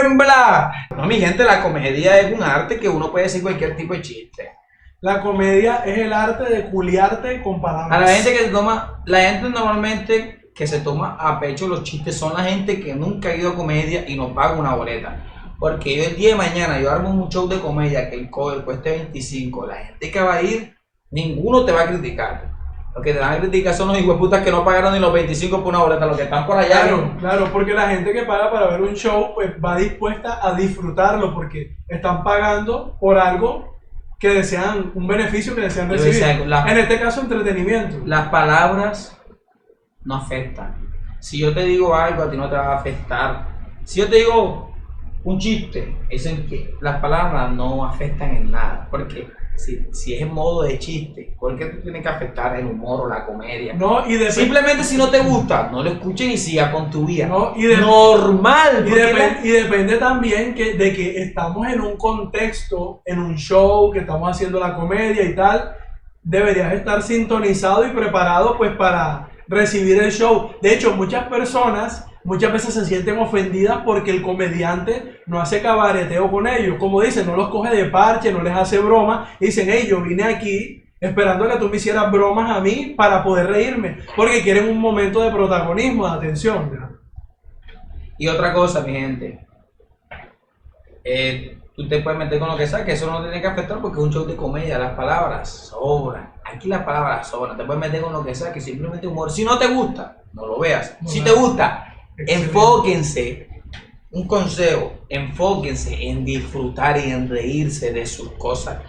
¡Tiembla! No, mi gente, la comedia es un arte que uno puede decir cualquier tipo de chiste. La comedia es el arte de culiarte con palabras. A la gente que se toma, la gente normalmente que se toma a pecho los chistes son la gente que nunca ha ido a comedia y no paga una boleta. Porque yo el día de mañana yo armo un show de comedia que el cover cueste 25, la gente que va a ir, ninguno te va a criticar. Los que te van a criticar son los hijueputas que no pagaron ni los 25 por una boleta, los que están por allá. Claro, porque la gente que paga para ver un show pues va dispuesta a disfrutarlo porque están pagando por algo que desean, un beneficio que desean recibir. En este caso, entretenimiento. Las palabras no afectan. Si yo te digo algo, a ti no te va a afectar. Si yo te digo un chiste, es en que las palabras no afectan en nada. Porque si es en modo de chiste, ¿por qué te tiene que afectar el humor o la comedia? No, simplemente si no te gusta, no lo escuches y siga con tu vida. No, normal. Y depende también de que estamos en un contexto, en un show, que estamos haciendo la comedia y tal. Deberías estar sintonizado y preparado pues para recibir el show. De hecho, muchas personas muchas veces se sienten ofendidas porque el comediante no hace cabareteo con ellos. Como dicen, no los coge de parche, no les hace broma. Dicen, hey, yo vine aquí esperando que tú me hicieras bromas a mí para poder reírme. Porque quieren un momento de protagonismo, de atención. Y otra cosa, mi gente. Tú te puedes meter con lo que sea, que eso no tiene que afectar porque es un show de comedia. Las palabras sobran. Aquí las palabras sobran. Te puedes meter con lo que sea, que simplemente humor. Si no te gusta, no lo veas. Si te gusta, enfóquense, un consejo, enfóquense en disfrutar y en reírse de sus cosas.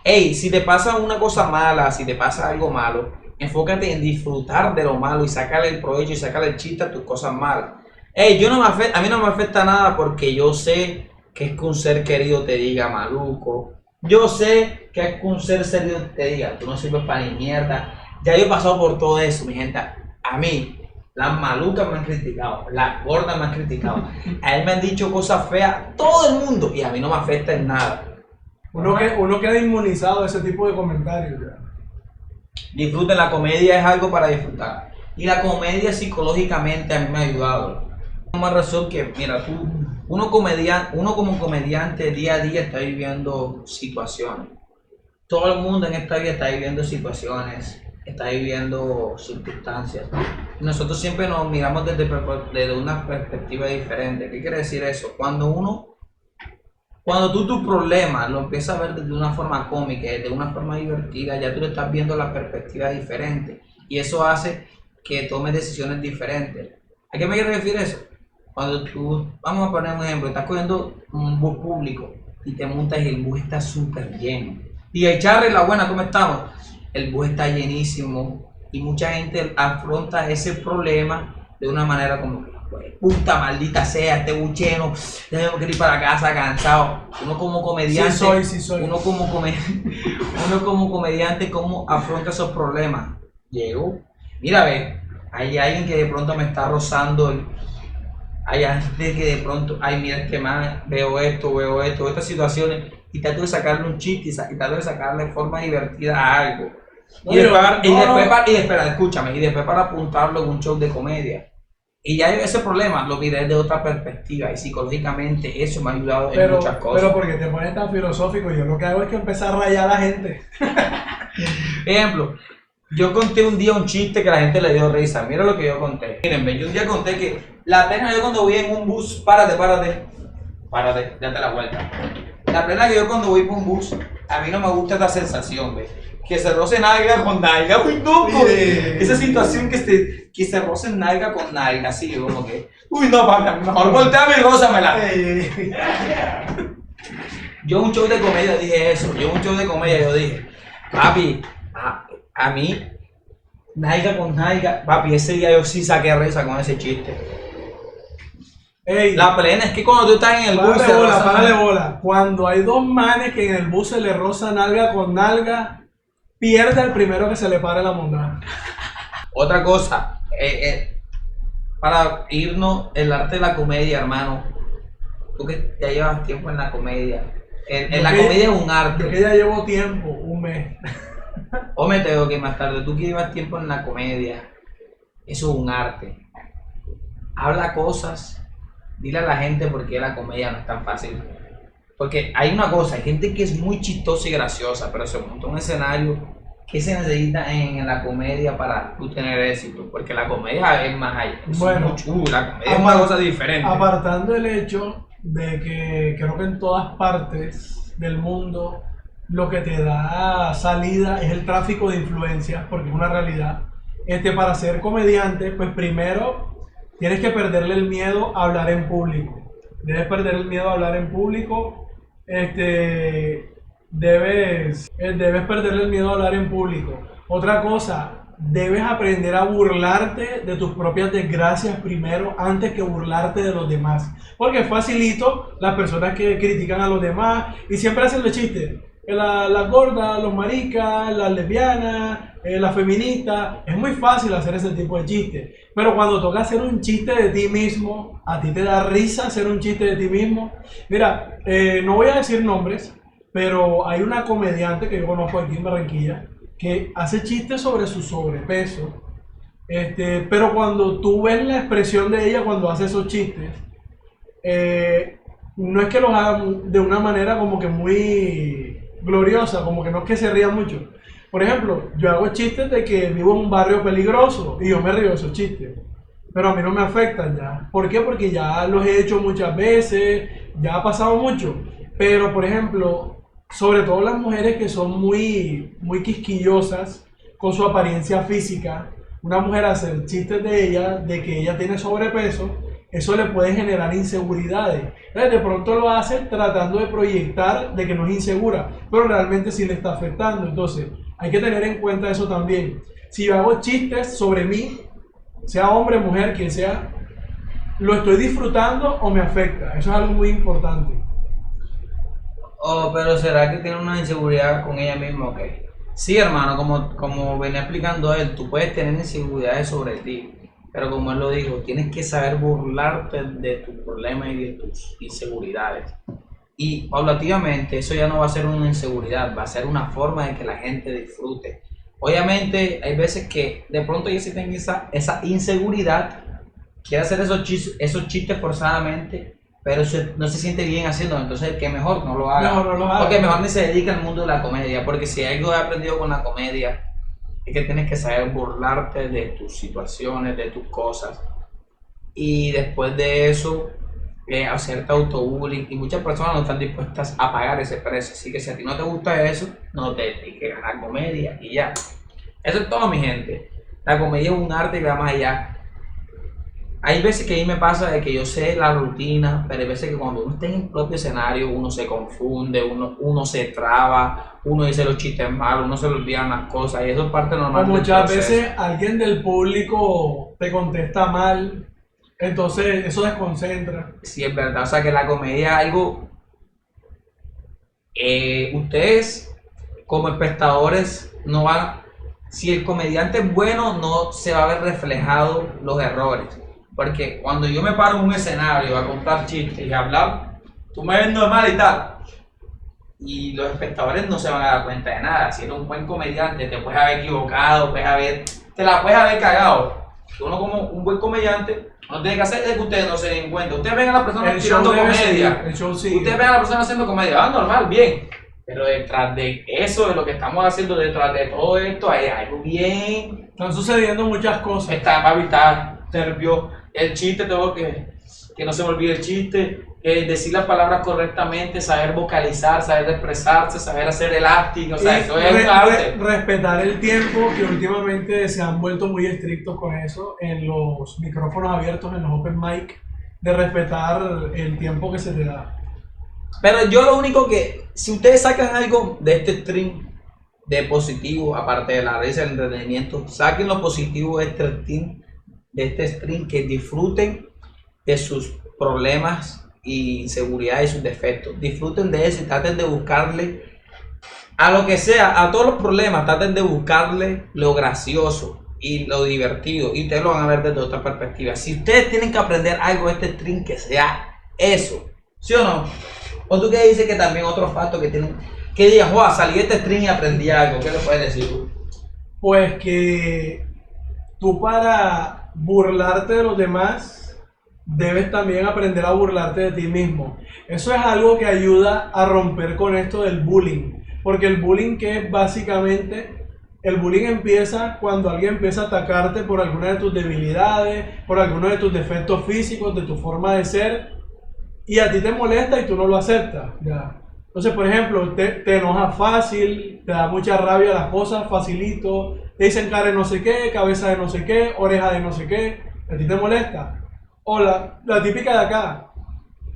Hey, si te pasa una cosa mala, si te pasa algo malo, enfócate en disfrutar de lo malo y sacarle el provecho y sacarle el chiste a tus cosas malas. Hey, a mí no me afecta nada porque yo sé que es que un ser querido te diga maluco. Yo sé que es que un ser querido te diga, tú no sirves para ni mierda. Ya yo he pasado por todo eso, mi gente. A mí las malucas me han criticado, las gordas me han criticado, a él me han dicho cosas feas, todo el mundo, y a mí no me afecta en nada. Uno queda inmunizado de ese tipo de comentarios. Disfruten, la comedia es algo para disfrutar. Y la comedia psicológicamente a mí me ha ayudado. Por más razón que, mira, uno como comediante día a día está viviendo situaciones. Todo el mundo en esta vida está viviendo situaciones, está viviendo circunstancias. Nosotros siempre nos miramos desde una perspectiva diferente. ¿Qué quiere decir eso? Cuando tú tu problema lo empiezas a ver de una forma cómica, de una forma divertida, ya tú le estás viendo la perspectiva diferente. Y eso hace que tomes decisiones diferentes. ¿A qué me quiere referir eso? Cuando tú, vamos a poner un ejemplo, estás cogiendo un bus público y te montas y el bus está súper lleno. Y el Charry, la buena, ¿cómo estamos? El bus está llenísimo y mucha gente afronta ese problema de una manera como que, puta maldita sea, este bus lleno, tengo que ir para casa cansado. Uno como comediante, sí soy. Uno como comediante, ¿cómo afronta esos problemas? Llego, mira, ve, hay alguien que de pronto me está rozando hay gente que de pronto, ay mira que más veo esto, estas situaciones, y trato de sacarle un chiste y trato de sacarle forma divertida a algo. Y después para apuntarlo en un show de comedia. Y ya ese problema lo miré de otra perspectiva y psicológicamente eso me ha ayudado en muchas cosas. Pero porque te pones tan filosófico, yo lo que hago es que empezar a rayar a la gente. Ejemplo, yo conté un día un chiste que a la gente le dio risa. Mira lo que yo conté. Mírenme, yo un día conté que la pena yo cuando voy en un bus, párate, date la vuelta. La pena que yo cuando voy por un bus, a mí no me gusta esta sensación, ¿ves? Que se roce nalga con nalga, uy no, esa situación que se roce nalga con nalga, así como que, uy no, papi, mejor volteame y rózamela. Yo en un show de comedia dije eso, yo dije, papi, a mí, nalga con nalga, papi, ese día yo sí saqué risa con ese chiste. Ey, la plena es que cuando tú estás en el bus, párale bola. Cuando hay dos manes que en el bus se le roza nalga con nalga, pierde el primero que se le pare la monda. Otra cosa, para irnos, el arte de la comedia, hermano, tú que ya llevas tiempo en la comedia. En Yo la que- comedia es un Yo arte. que ya llevo tiempo, un mes. Hombre, te digo que más tarde, tú que llevas tiempo en la comedia, eso es un arte. Habla cosas, dile a la gente por qué la comedia no es tan fácil. Porque hay una cosa, hay gente que es muy chistosa y graciosa, pero se monta un escenario que se necesita en la comedia para tú tener éxito. Porque la comedia es más allá. Es Bueno, la comedia es una cosa diferente. Apartando el hecho de que creo que en todas partes del mundo lo que te da salida es el tráfico de influencias, porque es una realidad. Para ser comediante, pues primero tienes que perderle el miedo a hablar en público. Debes perder el miedo a hablar en público. Debes perderle el miedo a hablar en público. Otra cosa, debes aprender a burlarte de tus propias desgracias primero antes que burlarte de los demás. Porque es facilito las personas que critican a los demás y siempre hacen los chistes. Las gordas, los maricas, las lesbianas, las feministas. Es muy fácil hacer ese tipo de chistes. Pero cuando toca hacer un chiste de ti mismo, a ti te da risa hacer un chiste de ti mismo. Mira, no voy a decir nombres, pero hay una comediante que yo conozco aquí en Barranquilla que hace chistes sobre su sobrepeso. Pero cuando tú ves la expresión de ella cuando hace esos chistes, no es que los haga de una manera como que muy gloriosa, como que no es que se ría mucho. Por ejemplo, yo hago chistes de que vivo en un barrio peligroso y yo me río de esos chistes, pero a mí no me afectan ya. ¿Por qué? Porque ya los he hecho muchas veces, ya ha pasado mucho. Pero, por ejemplo, sobre todo las mujeres que son muy quisquillosas con su apariencia física, una mujer hacer chistes de ella, de que ella tiene sobrepeso, eso le puede generar inseguridades. Entonces, de pronto lo hace tratando de proyectar de que no es insegura, pero realmente sí le está afectando. Entonces, hay que tener en cuenta eso también. Si yo hago chistes sobre mí, sea hombre, mujer, quien sea, ¿lo estoy disfrutando o me afecta? Eso es algo muy importante. Oh, pero ¿será que tiene una inseguridad con ella misma? Ok. Sí, hermano, como venía explicando él, tú puedes tener inseguridades sobre ti, pero como él lo dijo, tienes que saber burlarte de tus problemas y de tus inseguridades. Y paulativamente eso ya no va a ser una inseguridad, va a ser una forma de que la gente disfrute. Obviamente hay veces que de pronto ella sí tiene esa inseguridad, quiere hacer esos chistes forzadamente, pero no se siente bien haciéndolo, entonces que mejor no lo haga. No, no lo haga. Porque mejor ni se dedica al mundo de la comedia, porque si algo he aprendido con la comedia es que tienes que saber burlarte de tus situaciones, de tus cosas, y después de eso hacerte autobullying, y muchas personas no están dispuestas a pagar ese precio, así que si a ti no te gusta eso, no te dediques a la comedia y ya. Eso es todo, mi gente. La comedia es un arte que va más allá. Hay veces que a mí me pasa de que yo sé la rutina, pero hay veces que cuando uno está en el propio escenario uno se confunde, uno se traba, uno dice los chistes mal, uno se le olvidan las cosas y eso es parte normal O del muchas proceso. veces alguien del público te contesta mal, entonces eso desconcentra. Sí, es verdad, o sea que la comedia es algo, ustedes como espectadores no van, si el comediante es bueno no se va a ver reflejado los errores, porque cuando yo me paro en un escenario a contar chistes y a hablar, tú me ves normal y tal, y los espectadores no se van a dar cuenta de nada. Si eres un buen comediante te puedes haber equivocado, te la puedes haber cagado. Uno como un buen comediante no tiene que hacer es que ustedes no se den cuenta. Ustedes ven a las personas El tirando show debe comedia. seguir, el show sigue. Ustedes ven a la persona haciendo comedia, normal, bien. Pero detrás de eso, de lo que estamos haciendo, detrás de todo esto, hay algo bien. Están sucediendo muchas cosas. Papi, está nervioso. El chiste, tengo que no se me olvide el chiste. Decir las palabras correctamente, saber vocalizar, saber expresarse, saber hacer el acting. O sea, Y eso es un arte. respetar el tiempo, que últimamente se han vuelto muy estrictos con eso en los micrófonos abiertos, en los open mic, de respetar el tiempo que se te da. Pero yo lo único que, si ustedes sacan algo de este stream de positivo, aparte de la risa del entretenimiento, saquen lo positivo de este stream, que disfruten de sus problemas y inseguridades y sus defectos. Disfruten de eso y traten de buscarle a lo que sea, a todos los problemas, traten de buscarle lo gracioso y lo divertido, y ustedes lo van a ver desde otra perspectiva. Si ustedes tienen que aprender algo de este stream, que sea eso. O ¿Sí o no? ¿O tú qué dices que también otro factor que tienen, que digas, wow, salí de este stream y aprendí algo? ¿Qué le puedes decir tú? Pues que tú para burlarte de los demás debes también aprender a burlarte de ti mismo. Eso es algo que ayuda a romper con esto del bullying. Porque el bullying, que es básicamente, el bullying empieza cuando alguien empieza a atacarte por alguna de tus debilidades, por alguno de tus defectos físicos, de tu forma de ser, y a ti te molesta y tú no lo aceptas. Ya. Entonces, por ejemplo, te enojas fácil, te da mucha rabia las cosas, facilito, te dicen cara de no sé qué, cabeza de no sé qué, oreja de no sé qué, a ti te molesta. O la típica de acá,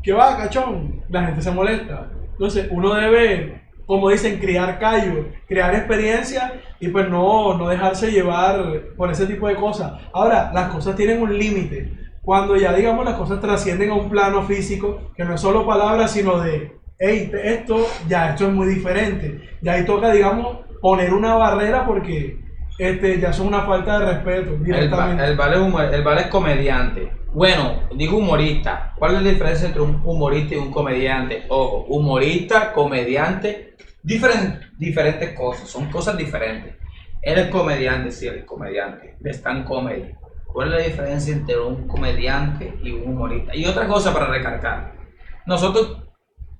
¿qué va, cachón? La gente se molesta. Entonces, uno debe, como dicen, criar callo, crear experiencia y pues no dejarse llevar por ese tipo de cosas. Ahora, las cosas tienen un límite. Cuando ya, digamos, las cosas trascienden a un plano físico, que no es solo palabras, sino de, hey, esto es muy diferente. Ya ahí toca, digamos, poner una barrera porque ya son una falta de respeto directamente. El vale es comediante. Bueno, digo humorista. ¿Cuál es la diferencia entre un humorista y un comediante? Ojo, humorista, comediante, diferentes cosas, son cosas diferentes. Él es comediante, sí, él es comediante, de stand comedy. ¿Cuál es la diferencia entre un comediante y un humorista? Y otra cosa para recalcar, nosotros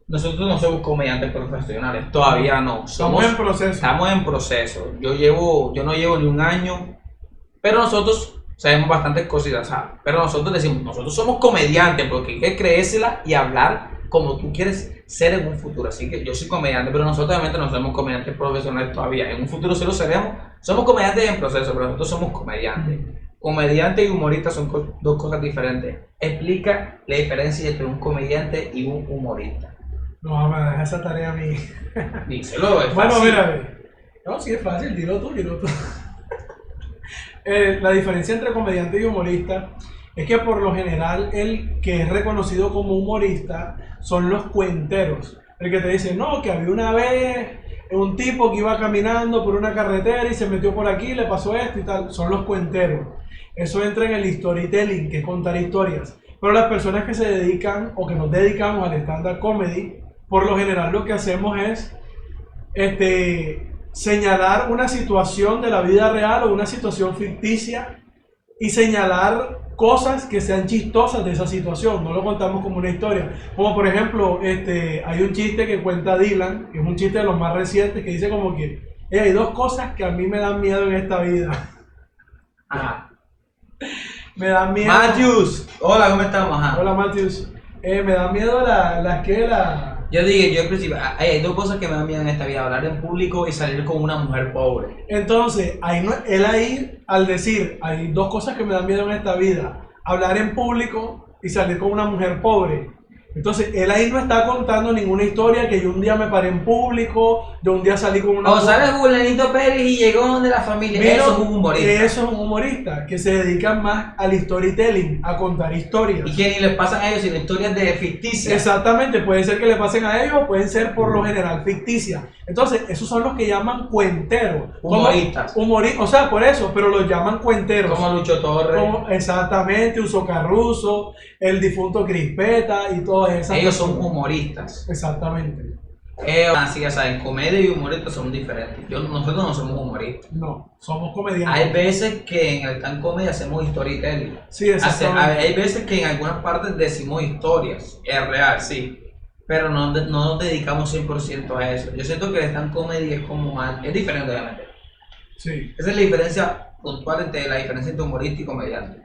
no somos comediantes profesionales, todavía no. Estamos en proceso. Estamos en proceso. Yo no llevo ni un año, pero nosotros sabemos bastantes cositas, ¿sabes? Pero nosotros decimos, nosotros somos comediantes porque hay que creérsela y hablar como tú quieres ser en un futuro. Así que yo soy comediante, pero nosotros obviamente no somos comediantes profesionales todavía. En un futuro sí lo seremos. Somos comediantes en proceso, pero nosotros somos comediantes. Comediante y humorista son dos cosas diferentes. Explica la diferencia entre un comediante y un humorista. No, me deja esa tarea a mí. Díselo, es bueno, fácil. mira, no, sí es fácil, dilo tú. La diferencia entre comediante y humorista es que por lo general el que es reconocido como humorista son los cuenteros. El que te dice, no, que había una vez un tipo que iba caminando por una carretera y se metió por aquí, le pasó esto y tal. Son los cuenteros. Eso entra en el storytelling, que es contar historias. Pero las personas que se dedican o que nos dedicamos al stand-up comedy, por lo general lo que hacemos es señalar una situación de la vida real o una situación ficticia y señalar cosas que sean chistosas de esa situación, no lo contamos como una historia. Como por ejemplo, hay un chiste que cuenta Dylan, que es un chiste de los más recientes, que dice como que hay dos cosas que a mí me dan miedo en esta vida. Ajá. Me dan miedo. Matthews, hola, ¿cómo estamos? Ajá. Hola Matthews. Me da miedo Yo dije, yo al principio, hay dos cosas que me dan miedo en esta vida, hablar en público y salir con una mujer pobre. Entonces, él ahí, al decir, hay dos cosas que me dan miedo en esta vida, hablar en público y salir con una mujer pobre. Entonces, él ahí no está contando ninguna historia que yo un día me paré en público, yo un día salí con una... O sale Julianito Pérez y llegó donde la familia. Pero eso es un humorista. Eso es un humorista, que se dedica más al storytelling, a contar historias. Y que ni les pasan a ellos, sino historias de ficticias. Exactamente, puede ser que le pasen a ellos, pueden ser por lo general ficticias. Entonces, esos son los que llaman cuenteros. Humoristas. O sea, por eso, pero los llaman cuenteros. Como Lucho Torres. Exactamente, Uso Carruso, el difunto Crispeta y todas esas Ellos personas. son humoristas. Exactamente. Así ya saben, comedia y humoristas son diferentes. Nosotros no somos humoristas. No, somos comediantes. Hay veces que en el stand comedy hacemos storytelling. Sí, exactamente. Hay veces que en algunas partes decimos historias. Es real, sí. Pero no nos dedicamos 100% a eso. Yo siento que el stand comedy es como más... Es diferente, obviamente. Sí. Esa es la diferencia puntual entre humorista y comediante.